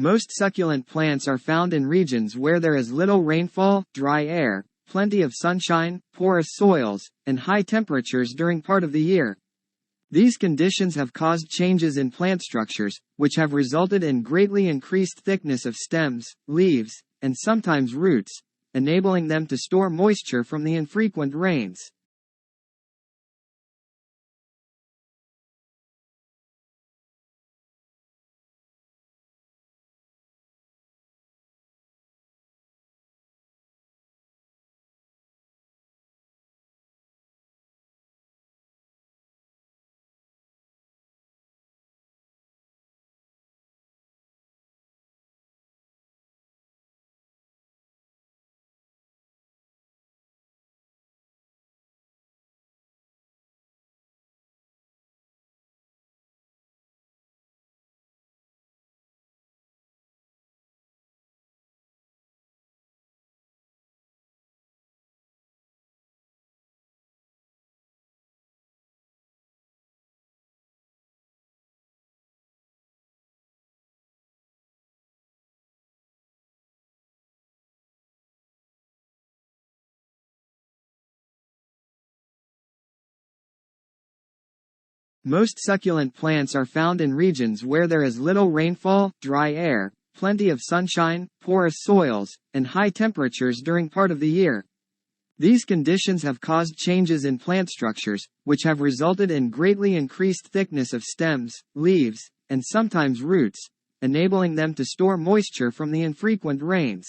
Most succulent plants are found in regions where there is little rainfall, dry air, plenty of sunshine, porous soils, and high temperatures during part of the year. These conditions have caused changes in plant structures, which have resulted in greatly increased thickness of stems, leaves, and sometimes roots, enabling them to store moisture from the infrequent rains. Most succulent plants are found in regions where there is little rainfall, dry air, plenty of sunshine, porous soils, and high temperatures during part of the year. These conditions have caused changes in plant structures, which have resulted in greatly increased thickness of stems, leaves, and sometimes roots, enabling them to store moisture from the infrequent rains.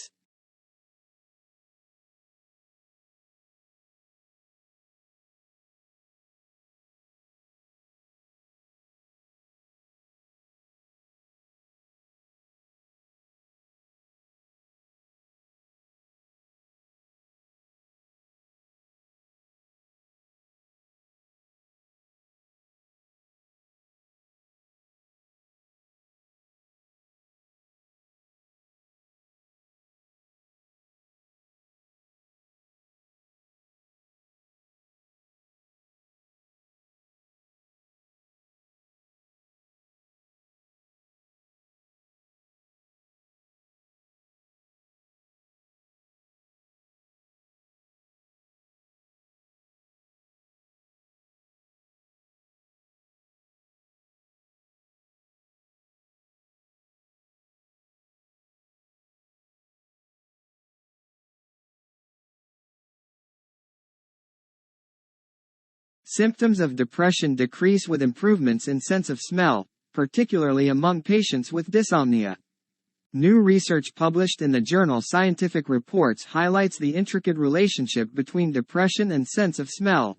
Symptoms of depression decrease with improvements in sense of smell, particularly among patients with dysomnia. New research published in the journal Scientific Reports highlights the intricate relationship between depression and sense of smell.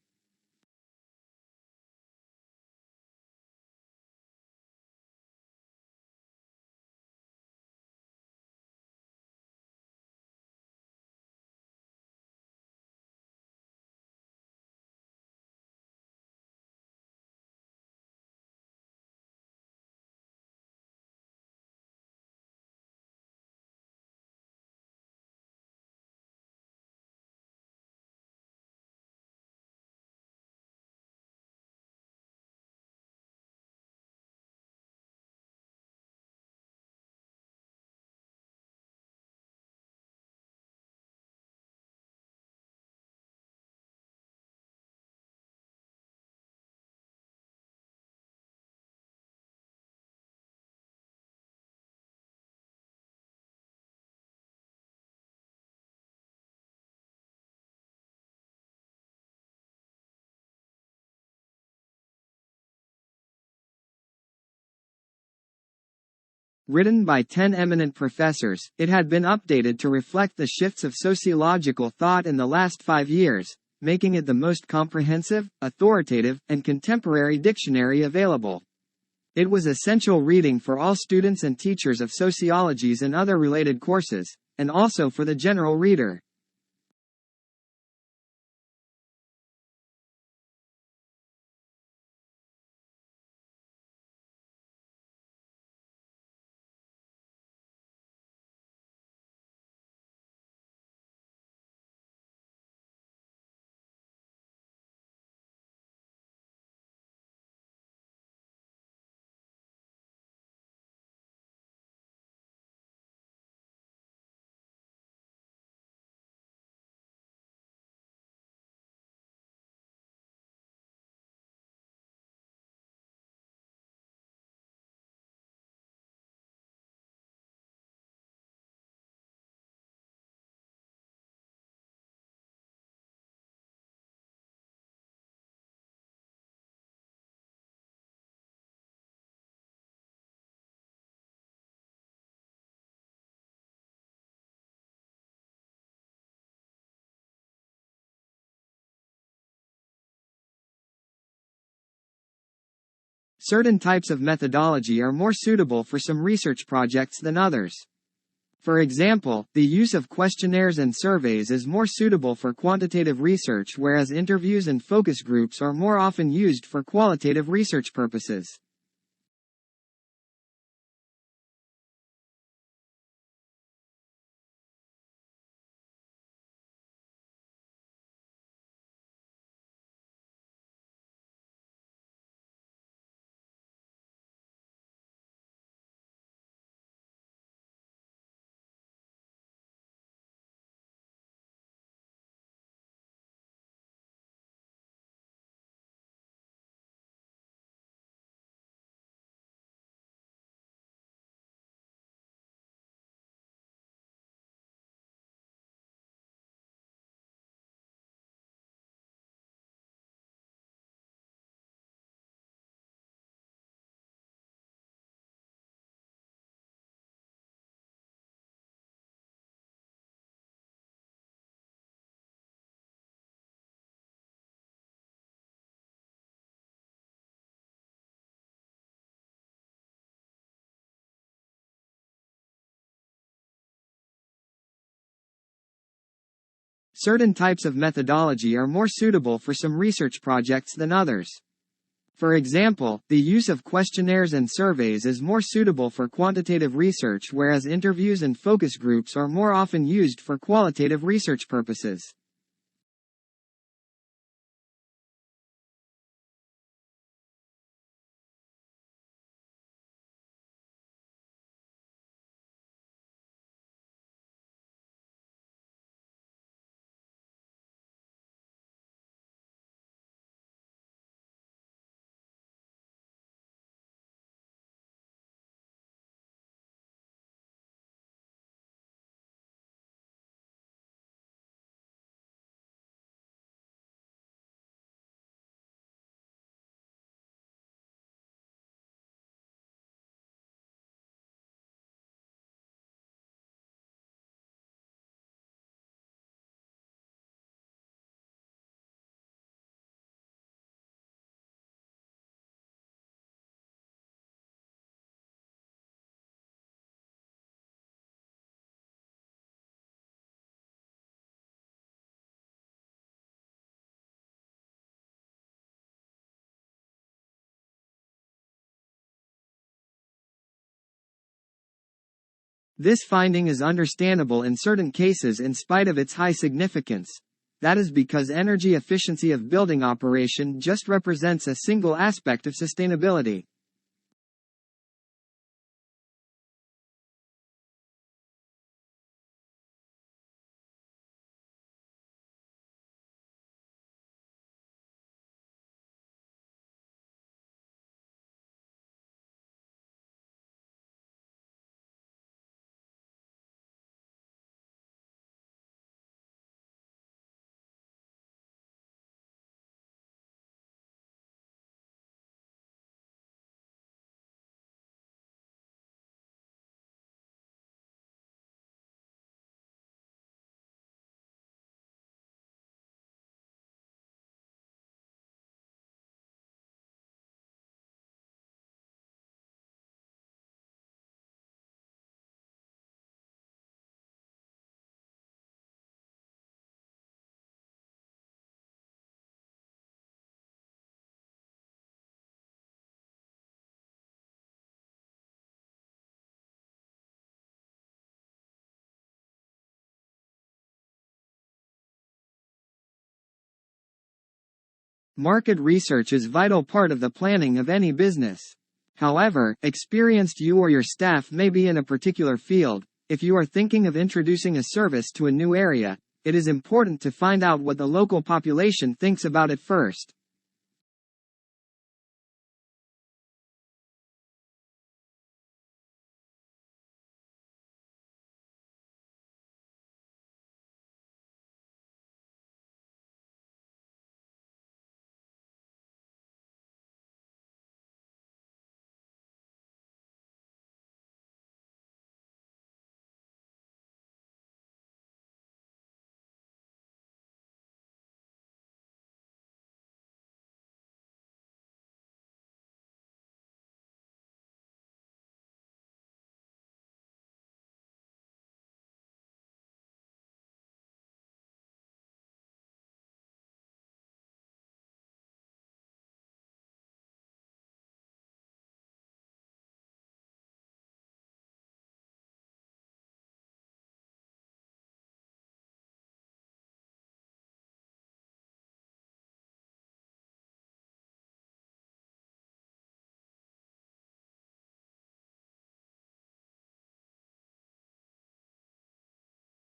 Written by 10 eminent professors, it had been updated to reflect the shifts of sociological thought in the last 5 years, making it the most comprehensive, authoritative, and contemporary dictionary available. It was essential reading for all students and teachers of sociologies and other related courses, and also for the general reader. Certain types of methodology are more suitable for some research projects than others. For example, the use of questionnaires and surveys is more suitable for quantitative research, whereas interviews and focus groups are more often used for qualitative research purposes. Certain types of methodology are more suitable for some research projects than others. For example, the use of questionnaires and surveys is more suitable for quantitative research, whereas interviews and focus groups are more often used for qualitative research purposes. This finding is understandable in certain cases in spite of its high significance. That is because energy efficiency of building operation just represents a single aspect of sustainability. Market research is a vital part of the planning of any business. However, experienced you or your staff may be in a particular field. If you are thinking of introducing a service to a new area, it is important to find out what the local population thinks about it first.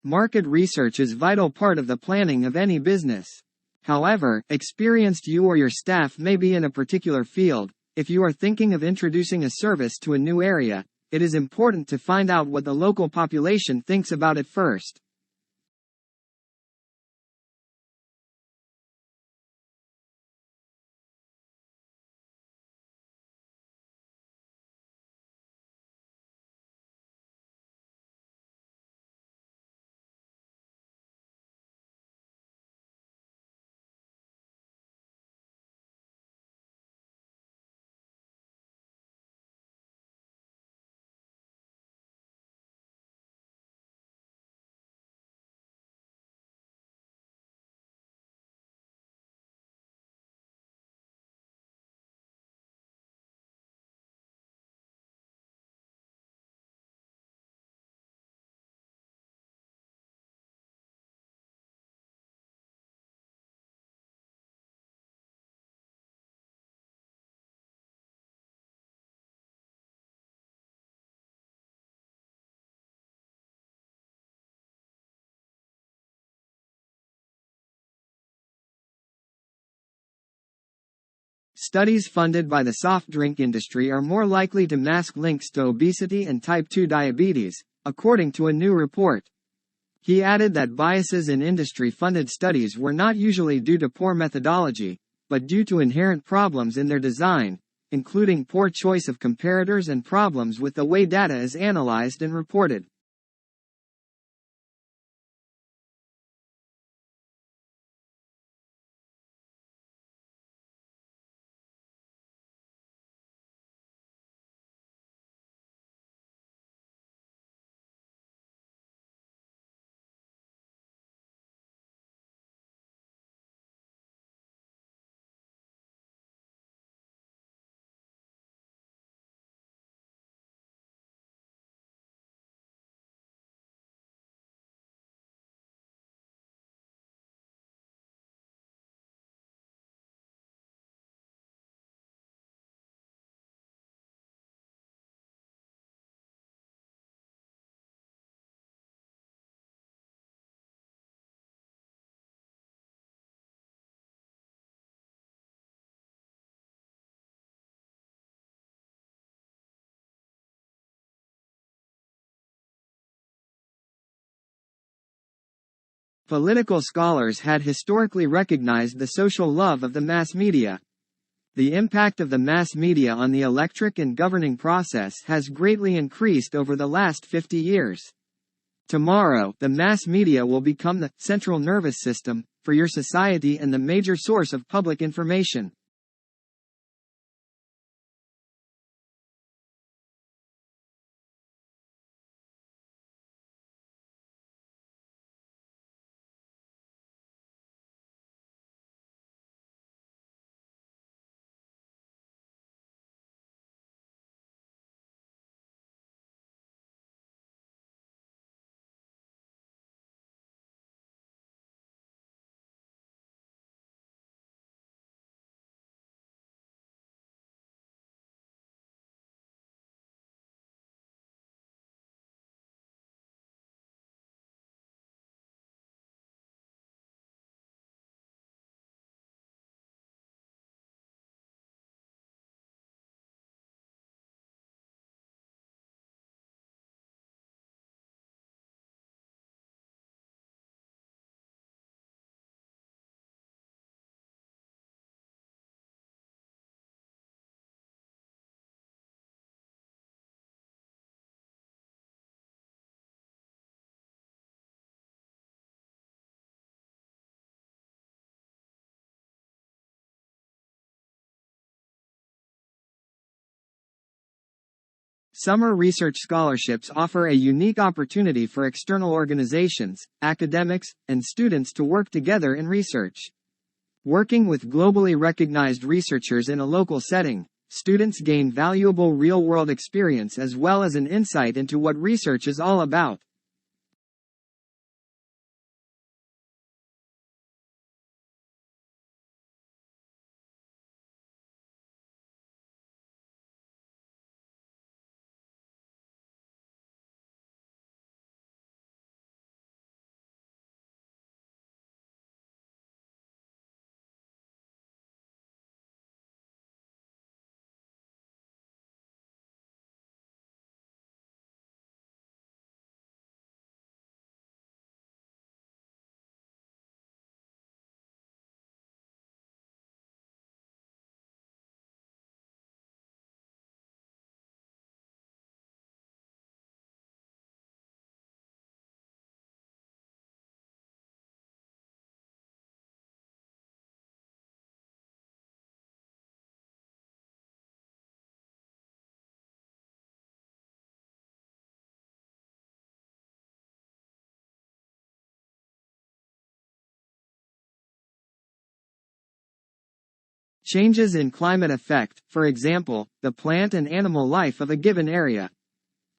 Market research is a vital part of the planning of any business. However, experienced you or your staff may be in a particular field. If you are thinking of introducing a service to a new area, it is important to find out what the local population thinks about it first. Studies funded by the soft drink industry are more likely to mask links to obesity and type 2 diabetes, according to a new report. He added that biases in industry-funded studies were not usually due to poor methodology, but due to inherent problems in their design, including poor choice of comparators and problems with the way data is analyzed and reported. Political scholars had historically recognized the social love of the mass media. The impact of the mass media on the electric and governing process has greatly increased over the last 50 years. Tomorrow, the mass media will become the central nervous system for your society and the major source of public information. Summer research scholarships offer a unique opportunity for external organizations, academics, and students to work together in research. Working with globally recognized researchers in a local setting, students gain valuable real-world experience as well as an insight into what research is all about. Changes in climate affect, for example, the plant and animal life of a given area.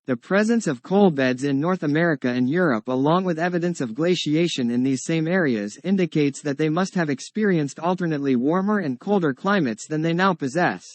The presence of coal beds in North America and Europe along with evidence of glaciation in these same areas indicates that they must have experienced alternately warmer and colder climates than they now possess.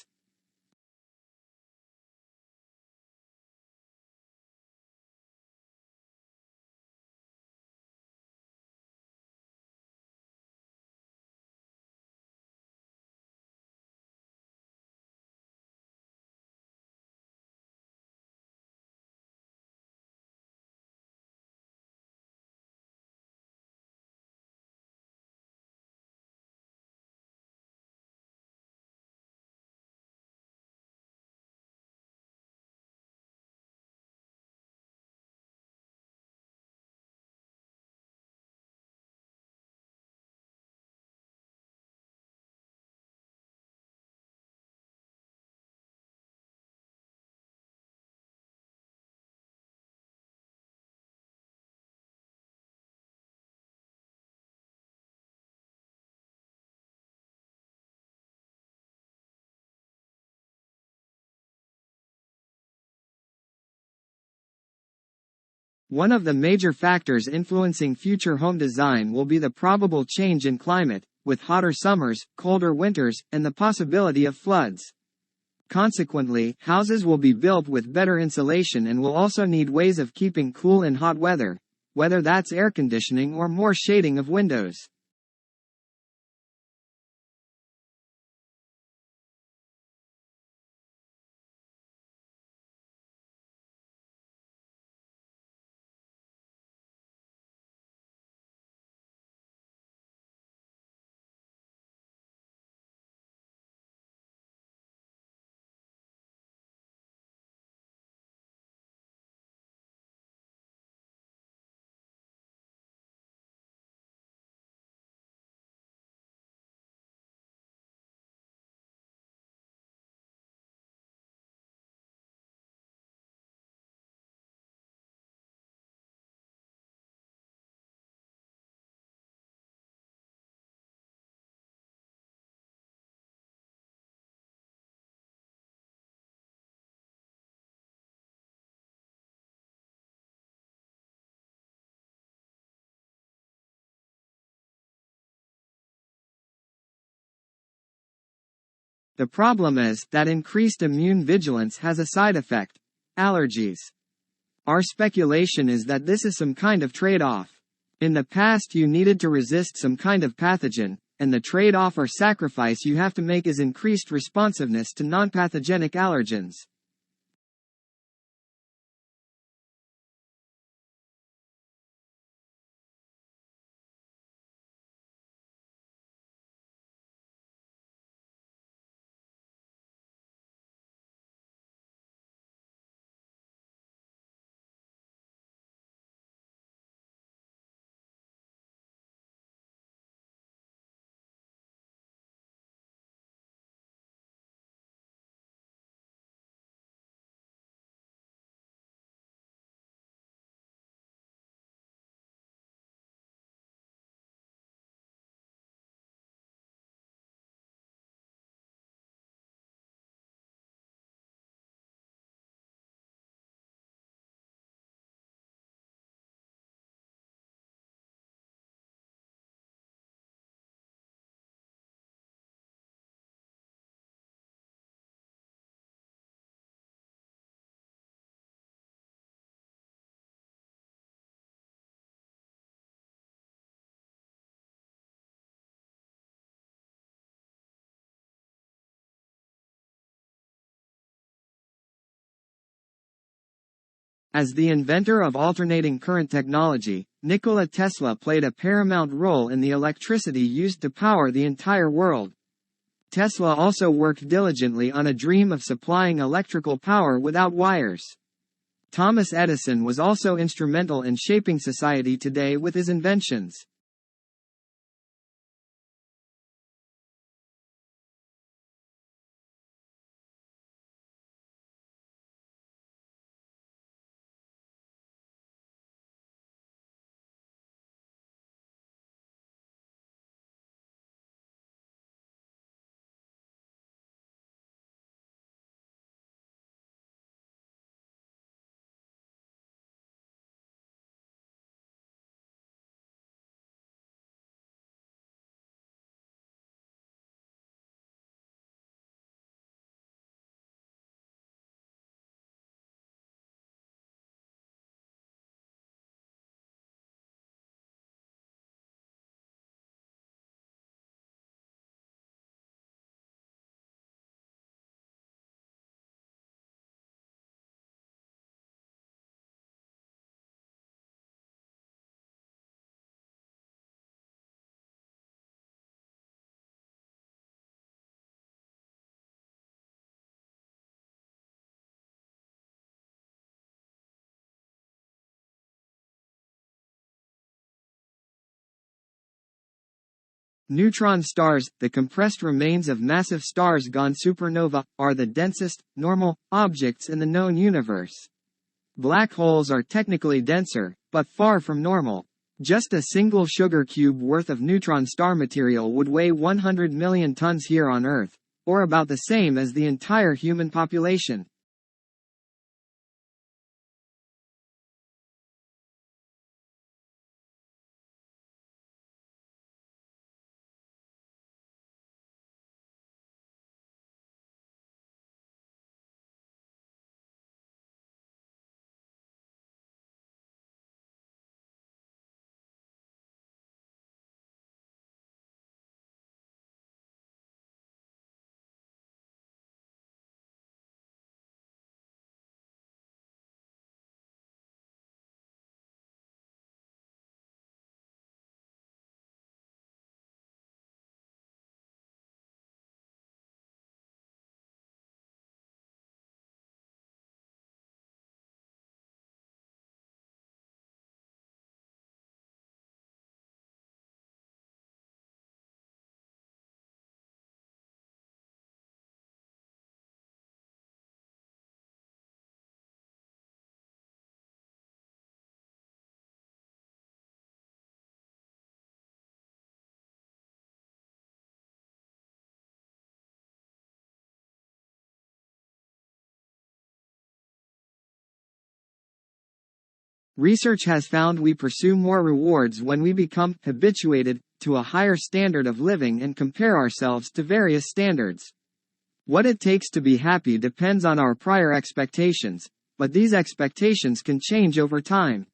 One of the major factors influencing future home design will be the probable change in climate, with hotter summers, colder winters, and the possibility of floods. Consequently, houses will be built with better insulation and will also need ways of keeping cool in hot weather, whether that's air conditioning or more shading of windows. The problem is that increased immune vigilance has a side effect: allergies. Our speculation is that this is some kind of trade-off. In the past you needed to resist some kind of pathogen, and the trade-off or sacrifice you have to make is increased responsiveness to non-pathogenic allergens. As the inventor of alternating current technology, Nikola Tesla played a paramount role in the electricity used to power the entire world. Tesla also worked diligently on a dream of supplying electrical power without wires. Thomas Edison was also instrumental in shaping society today with his inventions. Neutron stars, the compressed remains of massive stars gone supernova, are the densest, normal, objects in the known universe. Black holes are technically denser, but far from normal. Just a single sugar cube worth of neutron star material would weigh 100 million tons here on Earth, or about the same as the entire human population. Research has found we pursue more rewards when we become habituated to a higher standard of living and compare ourselves to various standards. What it takes to be happy depends on our prior expectations, but these expectations can change over time.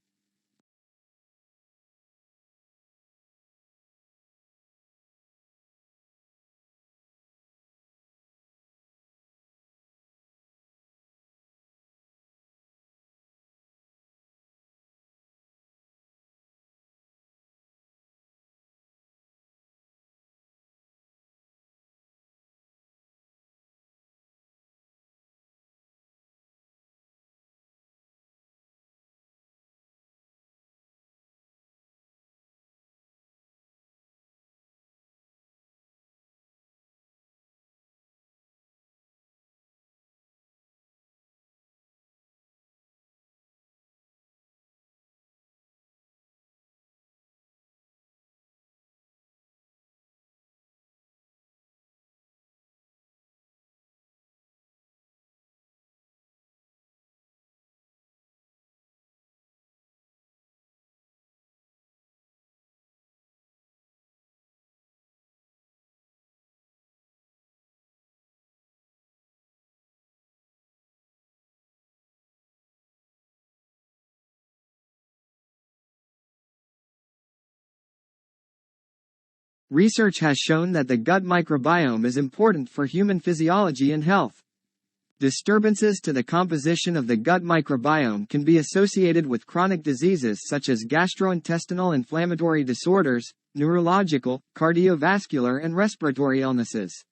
Research has shown that the gut microbiome is important for human physiology and health. Disturbances to the composition of the gut microbiome can be associated with chronic diseases such as gastrointestinal inflammatory disorders, neurological, cardiovascular, and respiratory illnesses.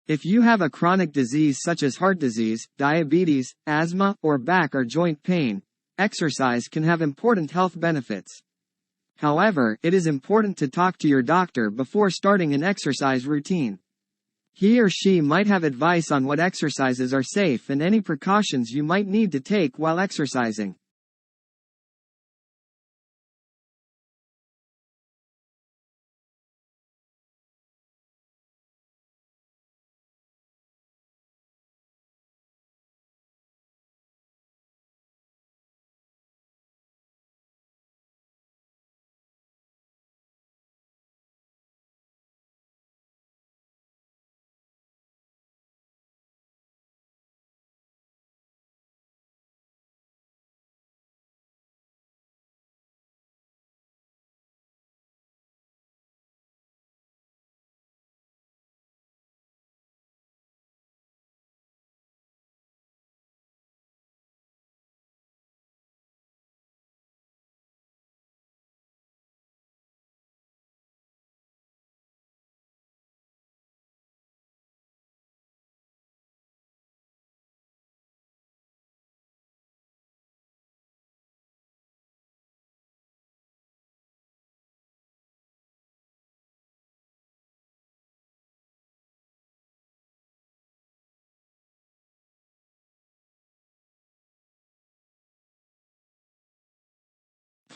If you have a chronic disease such as heart disease, diabetes, asthma, or back or joint pain, exercise can have important health benefits. However, it is important to talk to your doctor before starting an exercise routine. He or she might have advice on what exercises are safe and any precautions you might need to take while exercising.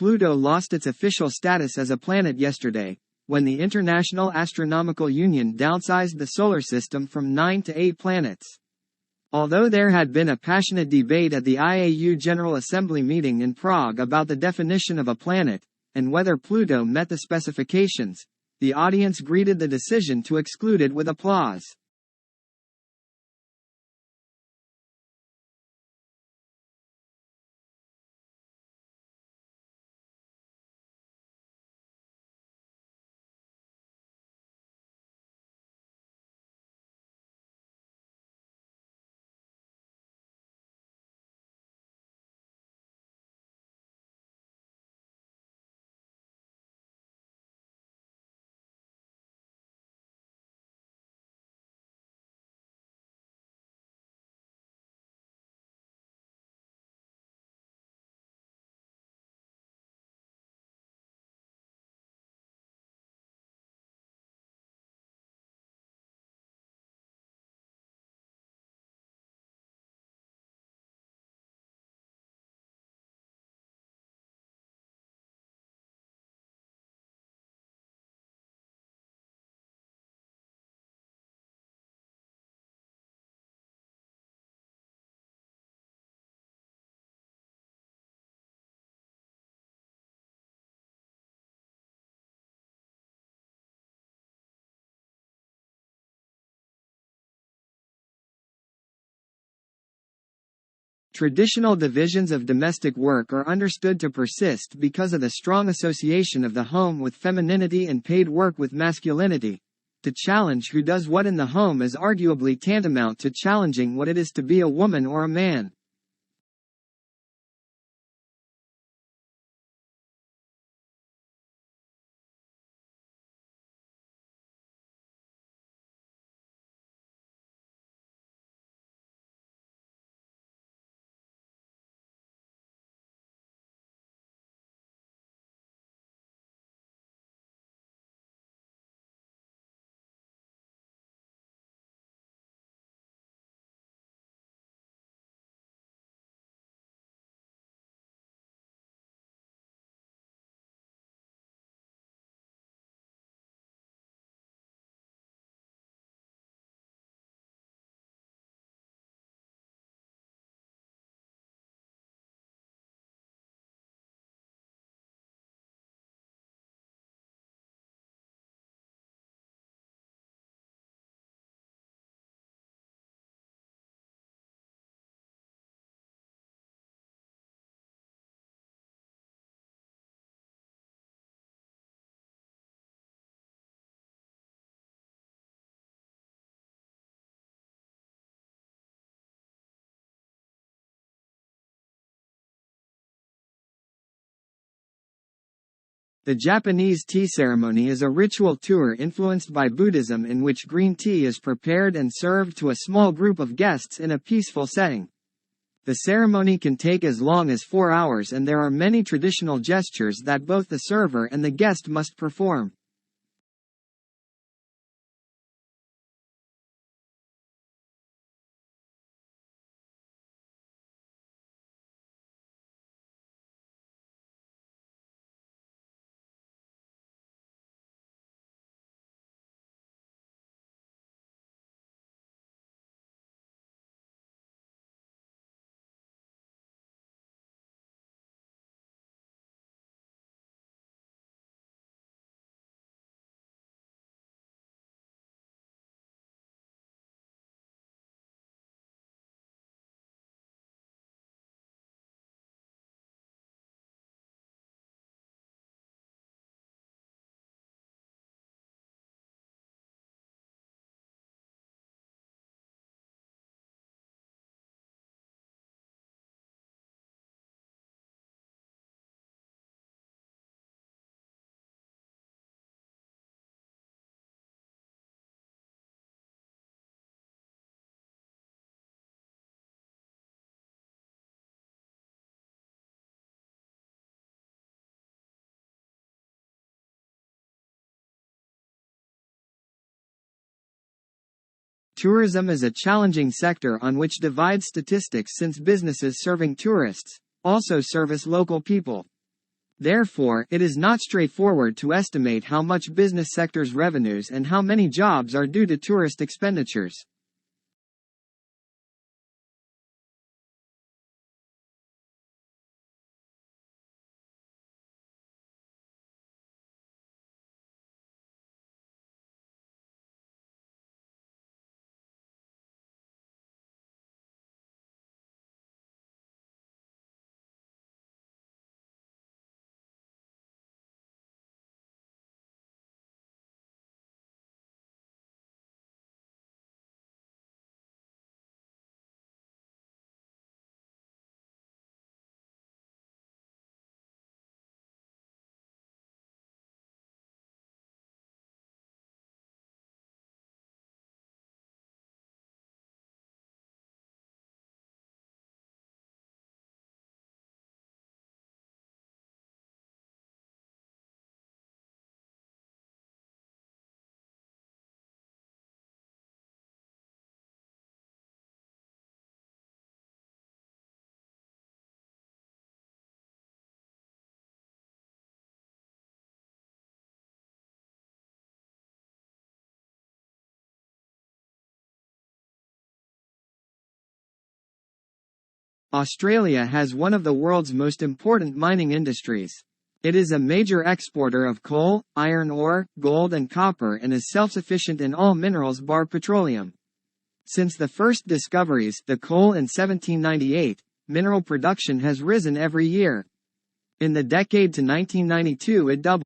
Pluto lost its official status as a planet yesterday, when the International Astronomical Union downsized the solar system from 9 to 8 planets. Although there had been a passionate debate at the IAU General Assembly meeting in Prague about the definition of a planet, and whether Pluto met the specifications, the audience greeted the decision to exclude it with applause. Traditional divisions of domestic work are understood to persist because of the strong association of the home with femininity and paid work with masculinity. To challenge who does what in the home is arguably tantamount to challenging what it is to be a woman or a man. The Japanese tea ceremony is a ritual tour influenced by Buddhism in which green tea is prepared and served to a small group of guests in a peaceful setting. The ceremony can take as long as 4 hours, and there are many traditional gestures that both the server and the guest must perform. Tourism is a challenging sector on which divide statistics, since businesses serving tourists also service local people. Therefore, it is not straightforward to estimate how much business sector's revenues and how many jobs are due to tourist expenditures. Australia has one of the world's most important mining industries. It is a major exporter of coal, iron ore, gold and copper, and is self-sufficient in all minerals bar petroleum. Since the first discoveries, the coal in 1798, mineral production has risen every year. In the decade to 1992 it doubled.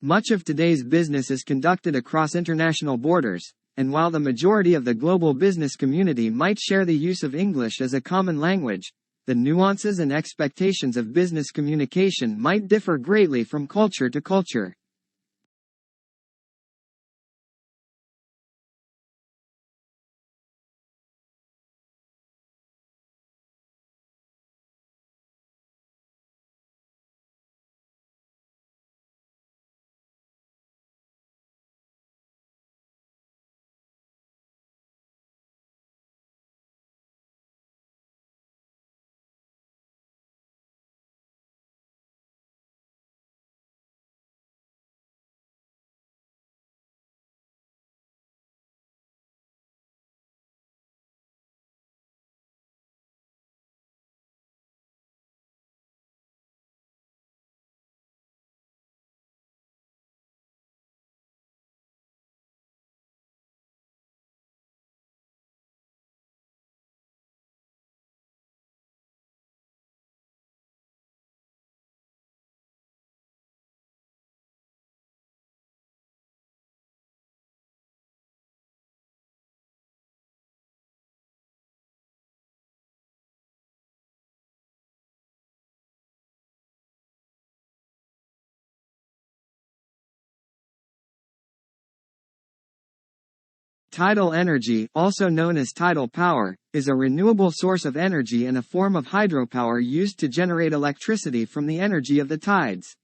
Much of today's business is conducted across international borders, and while the majority of the global business community might share the use of English as a common language, the nuances and expectations of business communication might differ greatly from culture to culture. Tidal energy, also known as tidal power, is a renewable source of energy and a form of hydropower used to generate electricity from the energy of the tides.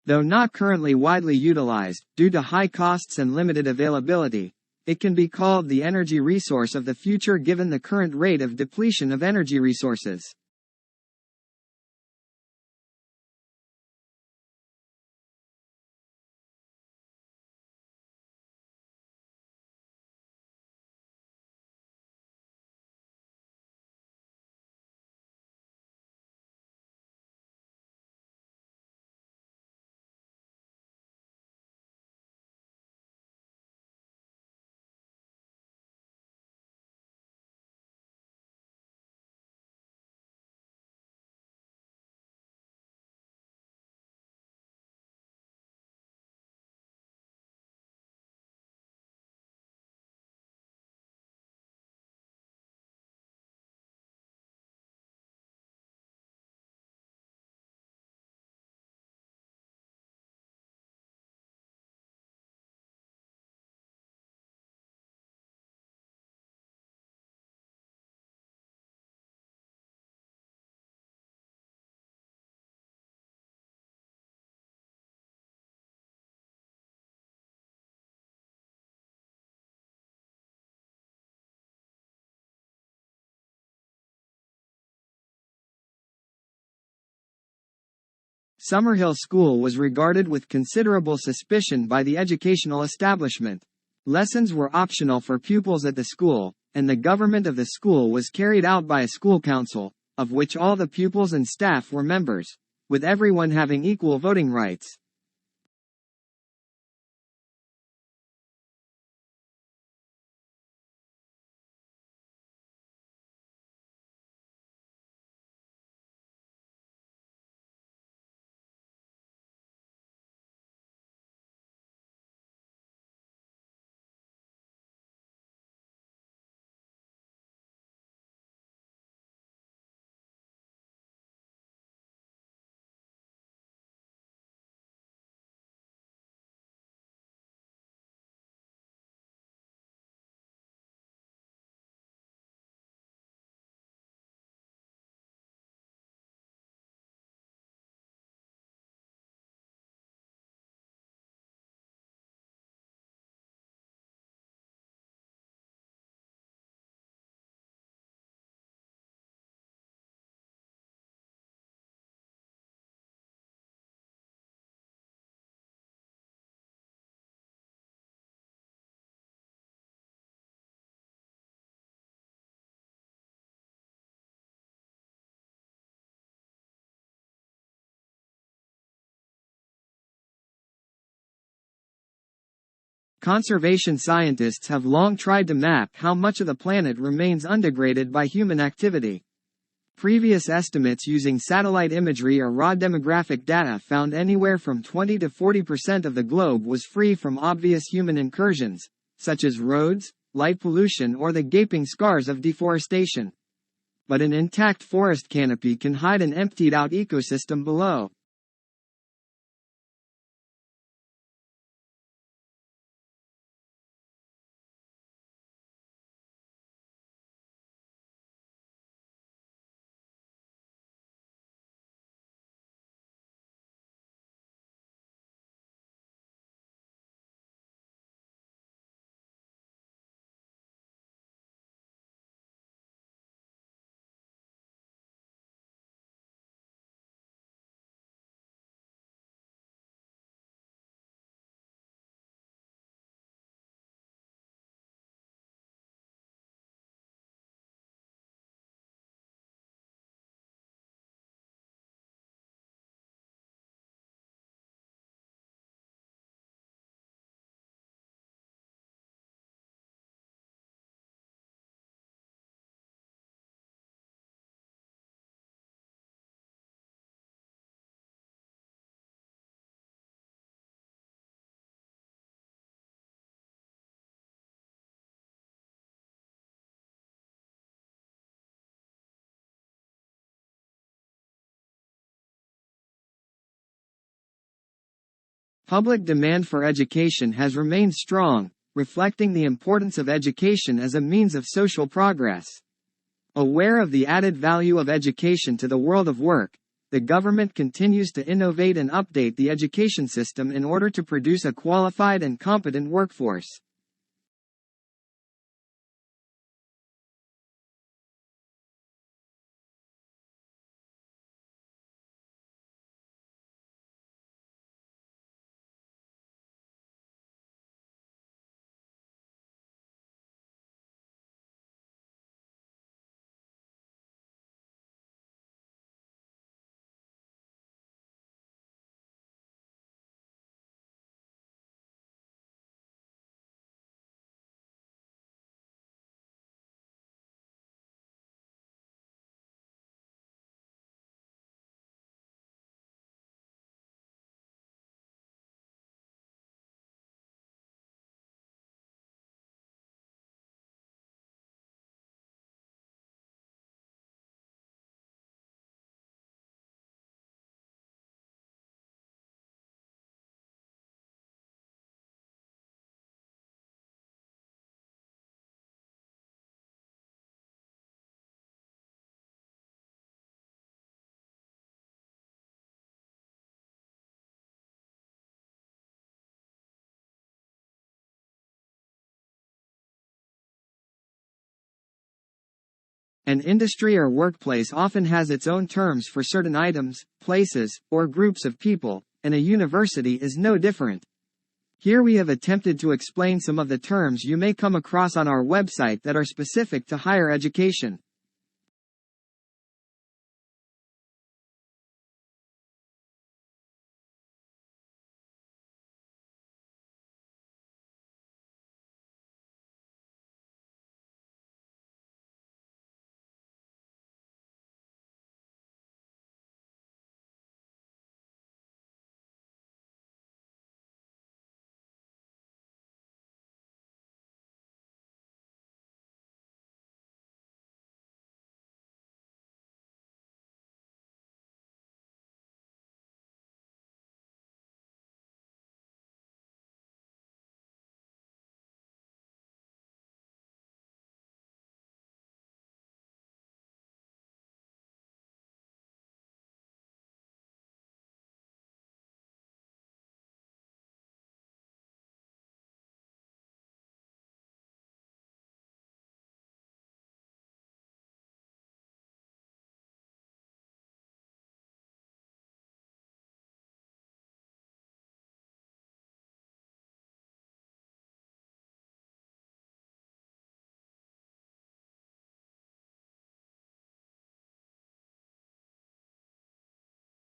Though not currently widely utilized, due to high costs and limited availability, it can be called the energy resource of the future given the current rate of depletion of energy resources. Summerhill School was regarded with considerable suspicion by the educational establishment. Lessons were optional for pupils at the school, and the government of the school was carried out by a school council, of which all the pupils and staff were members, with everyone having equal voting rights. Conservation scientists have long tried to map how much of the planet remains undegraded by human activity. Previous estimates using satellite imagery or raw demographic data found anywhere from 20 to 40% of the globe was free from obvious human incursions, such as roads, light pollution or the gaping scars of deforestation. But an intact forest canopy can hide an emptied-out ecosystem below. Public demand for education has remained strong, reflecting the importance of education as a means of social progress. Aware of the added value of education to the world of work, the government continues to innovate and update the education system in order to produce a qualified and competent workforce. An industry or workplace often has its own terms for certain items, places, or groups of people, and a university is no different. Here we have attempted to explain some of the terms you may come across on our website that are specific to higher education.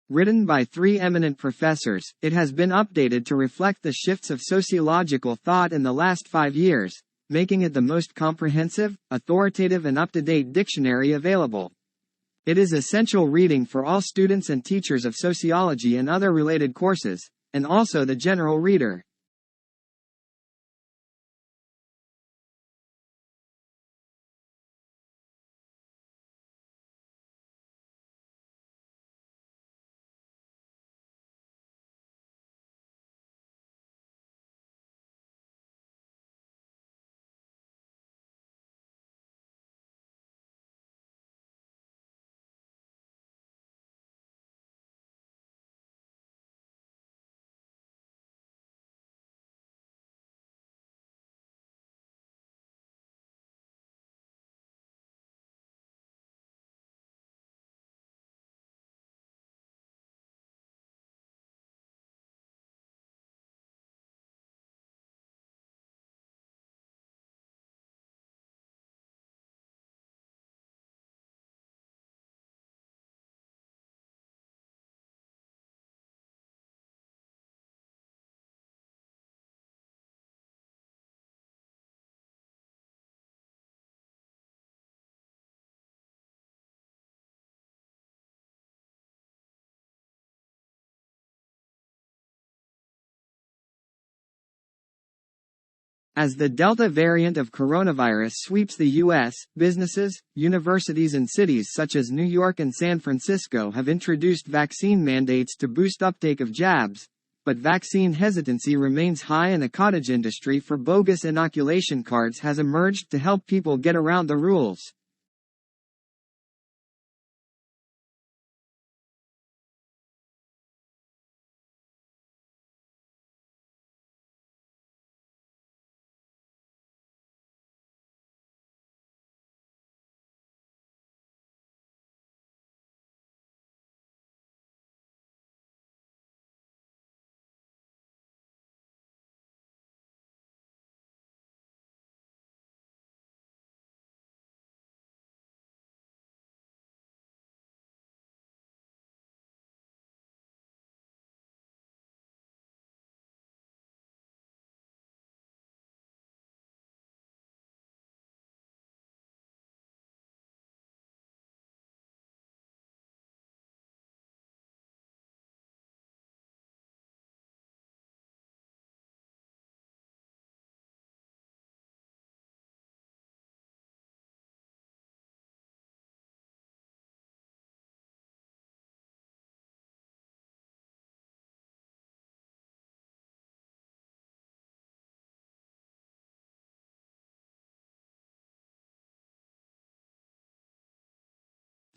Written by three eminent professors, it has been updated to reflect the shifts of sociological thought in the last 5 years, making it the most comprehensive, authoritative and up-to-date dictionary available. It is essential reading for all students and teachers of sociology and other related courses, and also the general reader. As the Delta variant of coronavirus sweeps the U.S., businesses, universities and cities such as New York and San Francisco have introduced vaccine mandates to boost uptake of jabs. but vaccine hesitancy remains high and a cottage industry for bogus inoculation cards has emerged to help people get around the rules.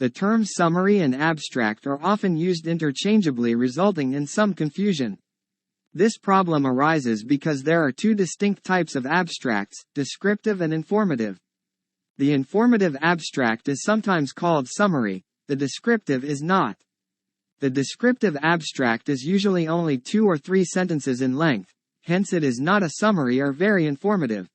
The terms summary and abstract are often used interchangeably, resulting in some confusion. This problem arises because there are two distinct types of abstracts, descriptive and informative. The informative abstract is sometimes called summary, the descriptive is not. The descriptive abstract is usually only 2 or 3 sentences in length, hence it is not a summary or very informative.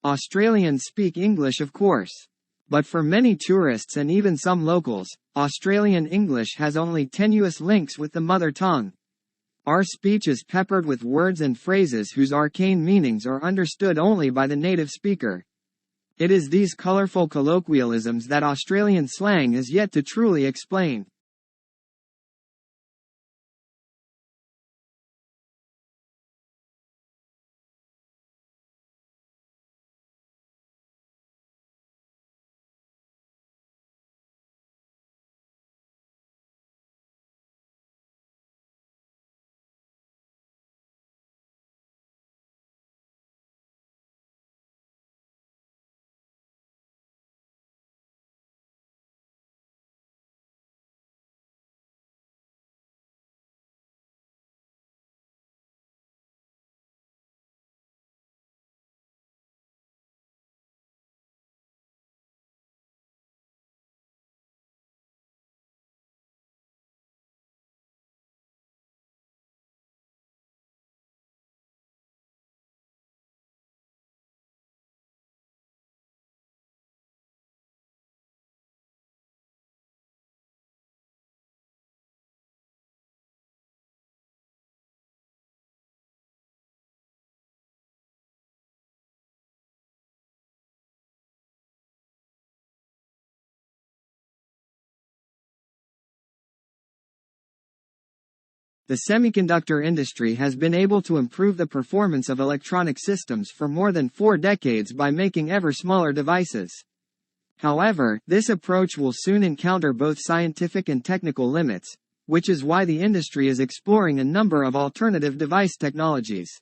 Australians speak English, of course. But for many tourists and even some locals, Australian English has only tenuous links with the mother tongue. Our speech is peppered with words and phrases whose arcane meanings are understood only by the native speaker. It is these colorful colloquialisms that Australian slang is yet to truly explain. The semiconductor industry has been able to improve the performance of electronic systems for more than 4 decades by making ever smaller devices. However, this approach will soon encounter both scientific and technical limits. which is why the industry is exploring a number of alternative device technologies.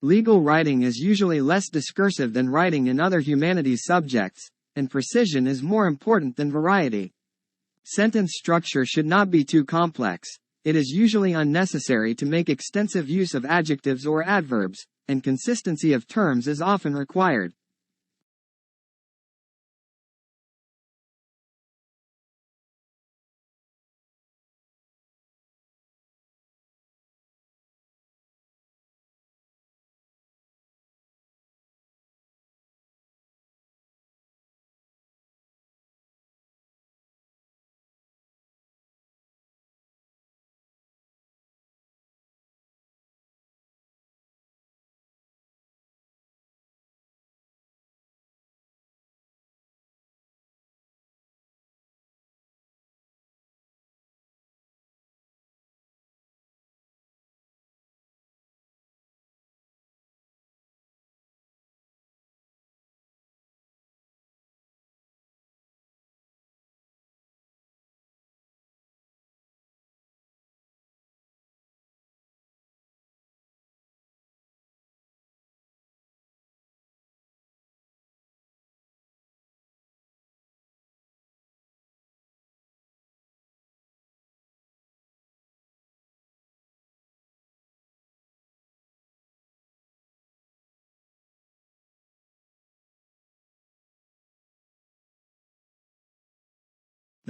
Legal writing is usually less discursive than writing in other humanities subjects, and precision is more important than variety. Sentence structure should not be too complex. It is usually unnecessary to make extensive use of adjectives or adverbs, and consistency of terms is often required.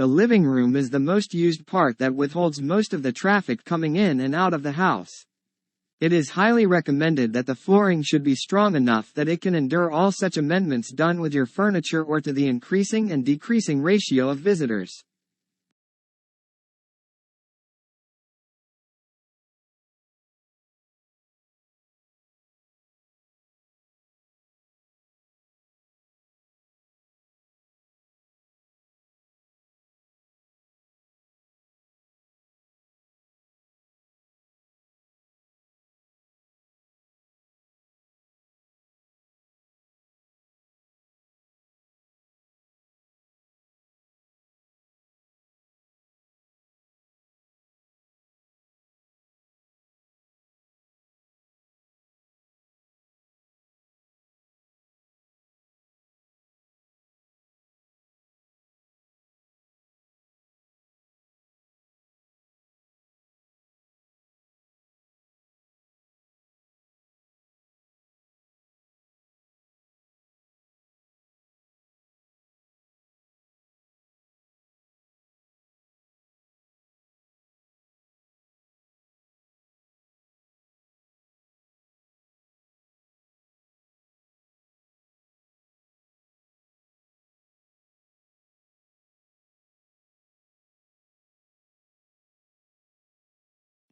The living room is the most used part that withholds most of the traffic coming in and out of the house. It is highly recommended that the flooring should be strong enough that it can endure all such amendments done with your furniture or to the increasing and decreasing ratio of visitors.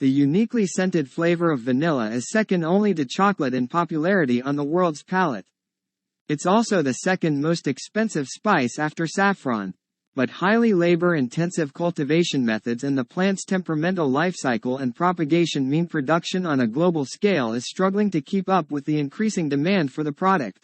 The uniquely scented flavor of vanilla is second only to chocolate in popularity on the world's palate. It's also the second most expensive spice after saffron. But highly labor-intensive cultivation methods and the plant's temperamental life cycle and propagation mean production on a global scale is struggling to keep up with the increasing demand for the product.